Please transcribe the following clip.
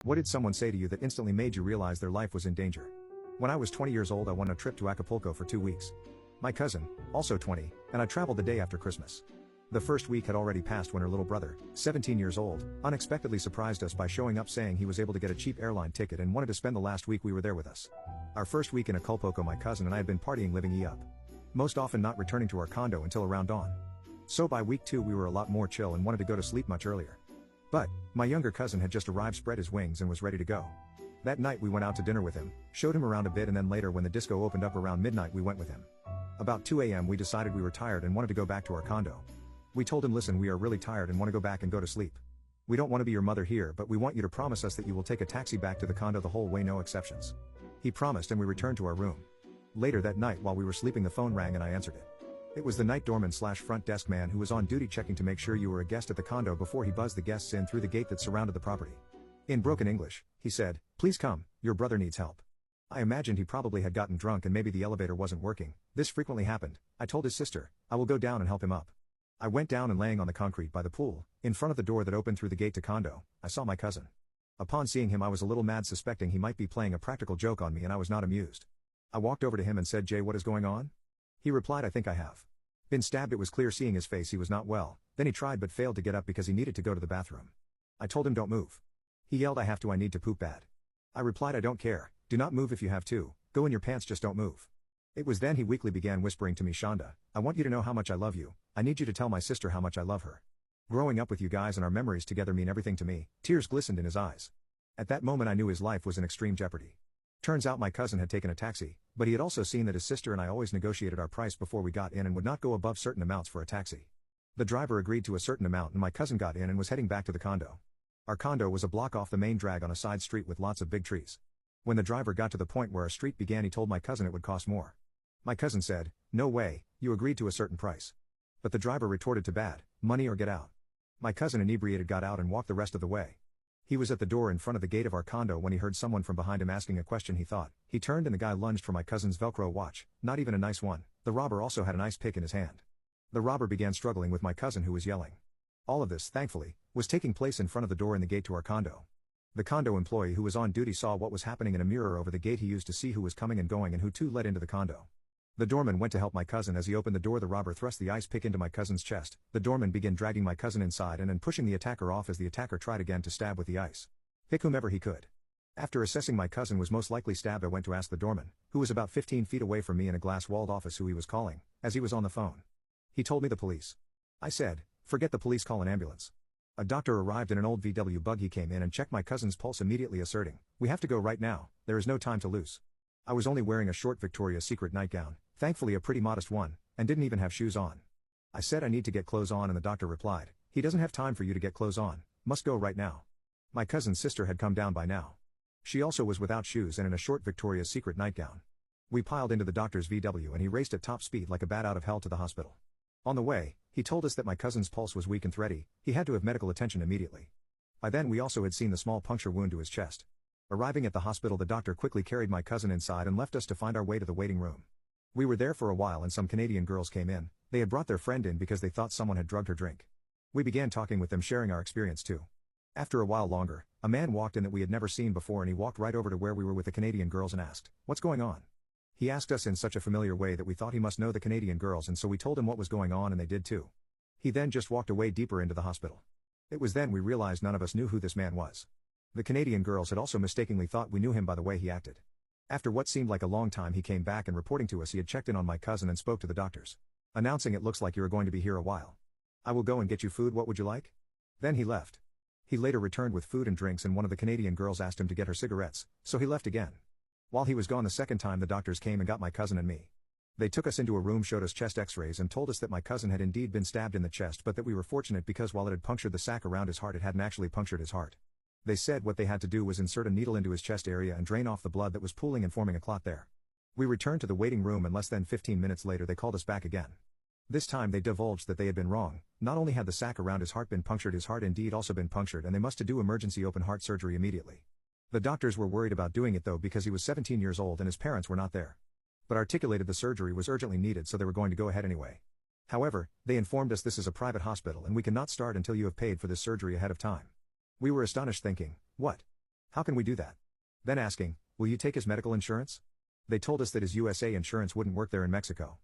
What did someone say to you that instantly made you realize their life was in danger? When I was 20 years old, I went on a trip to Acapulco for 2 weeks. My cousin, also 20, and I traveled the day after Christmas. The first week had already passed when her little brother, 17 years old, unexpectedly surprised us by showing up saying he was able to get a cheap airline ticket and wanted to spend the last week we were there with us. Our first week in Acapulco, my cousin and I had been partying, living up. Most often not returning to our condo until around dawn. So by week 2 we were a lot more chill and wanted to go to sleep much earlier. But, my younger cousin had just arrived, spread his wings and was ready to go. That night we went out to dinner with him, showed him around a bit, and then later when the disco opened up around midnight we went with him. About 2 a.m. we decided we were tired and wanted to go back to our condo. We told him, listen, we are really tired and want to go back and go to sleep. We don't want to be your mother here, but we want you to promise us that you will take a taxi back to the condo the whole way, no exceptions. He promised and we returned to our room. Later that night while we were sleeping the phone rang and I answered it. It was the night doorman / front desk man who was on duty checking to make sure you were a guest at the condo before he buzzed the guests in through the gate that surrounded the property. In broken English, he said, please come, your brother needs help. I imagined he probably had gotten drunk and maybe the elevator wasn't working. This frequently happened. I told his sister, I will go down and help him up. I went down and laying on the concrete by the pool, in front of the door that opened through the gate to condo, I saw my cousin. Upon seeing him I was a little mad, suspecting he might be playing a practical joke on me, and I was not amused. I walked over to him and said, Jay, what is going on? He replied, I think I have been stabbed. It was clear seeing his face he was not well. Then he tried but failed to get up because he needed to go to the bathroom. I told him don't move. He yelled, I have to, I need to poop bad. I replied, I don't care, do not move if you have to, go in your pants, just don't move. It was then he weakly began whispering to me, Shonda, I want you to know how much I love you, I need you to tell my sister how much I love her. Growing up with you guys and our memories together mean everything to me. Tears glistened in his eyes. At that moment I knew his life was in extreme jeopardy. Turns out my cousin had taken a taxi, but he had also seen that his sister and I always negotiated our price before we got in and would not go above certain amounts for a taxi. The driver agreed to a certain amount and my cousin got in and was heading back to the condo. Our condo was a block off the main drag on a side street with lots of big trees. When the driver got to the point where our street began, he told my cousin it would cost more. My cousin said, no way, you agreed to a certain price. But the driver retorted to bad, money or get out. My cousin, inebriated, got out and walked the rest of the way. He was at the door in front of the gate of our condo when he heard someone from behind him asking a question. He thought. He turned and the guy lunged for my cousin's Velcro watch, not even a nice one. The robber also had an ice pick in his hand. The robber began struggling with my cousin, who was yelling. All of this, thankfully, was taking place in front of the door in the gate to our condo. The condo employee who was on duty saw what was happening in a mirror over the gate he used to see who was coming and going and who too led into the condo. The doorman went to help my cousin. As he opened the door, the robber thrust the ice pick into my cousin's chest. The doorman began dragging my cousin inside and pushing the attacker off as the attacker tried again to stab with the ice pick whomever he could. After assessing my cousin was most likely stabbed, I went to ask the doorman, who was about 15 feet away from me in a glass-walled office, who he was calling, as he was on the phone. He told me the police. I said, forget the police, call an ambulance. A doctor arrived in an old VW bug. He came in and checked my cousin's pulse, immediately asserting, we have to go right now, there is no time to lose. I was only wearing a short Victoria's Secret nightgown, thankfully a pretty modest one, and didn't even have shoes on. I said I need to get clothes on and the doctor replied, he doesn't have time for you to get clothes on, must go right now. My cousin's sister had come down by now. She also was without shoes and in a short Victoria's Secret nightgown. We piled into the doctor's VW and he raced at top speed like a bat out of hell to the hospital. On the way, he told us that my cousin's pulse was weak and thready, he had to have medical attention immediately. By then we also had seen the small puncture wound to his chest. Arriving at the hospital, the doctor quickly carried my cousin inside and left us to find our way to the waiting room. We were there for a while and some Canadian girls came in. They had brought their friend in because they thought someone had drugged her drink. We began talking with them, sharing our experience too. After a while longer, a man walked in that we had never seen before, and he walked right over to where we were with the Canadian girls and asked, what's going on? He asked us in such a familiar way that we thought he must know the Canadian girls, and so we told him what was going on and they did too. He then just walked away deeper into the hospital. It was then we realized none of us knew who this man was. The Canadian girls had also mistakenly thought we knew him by the way he acted. After what seemed like a long time, he came back and reporting to us he had checked in on my cousin and spoke to the doctors, announcing, it looks like you are going to be here a while. I will go and get you food, what would you like? Then he left. He later returned with food and drinks and one of the Canadian girls asked him to get her cigarettes, so he left again. While he was gone the second time, the doctors came and got my cousin and me. They took us into a room, showed us chest x-rays and told us that my cousin had indeed been stabbed in the chest, but that we were fortunate because while it had punctured the sac around his heart, it hadn't actually punctured his heart. They said what they had to do was insert a needle into his chest area and drain off the blood that was pooling and forming a clot there. We returned to the waiting room and less than 15 minutes later they called us back again. This time they divulged that they had been wrong. Not only had the sac around his heart been punctured, his heart indeed also been punctured, and they must do emergency open heart surgery immediately. The doctors were worried about doing it though because he was 17 years old and his parents were not there. But articulated the surgery was urgently needed, so they were going to go ahead anyway. However, they informed us this is a private hospital and we cannot start until you have paid for this surgery ahead of time. We were astonished, thinking, what? How can we do that? Then asking, will you take his medical insurance? They told us that his USA insurance wouldn't work there in Mexico.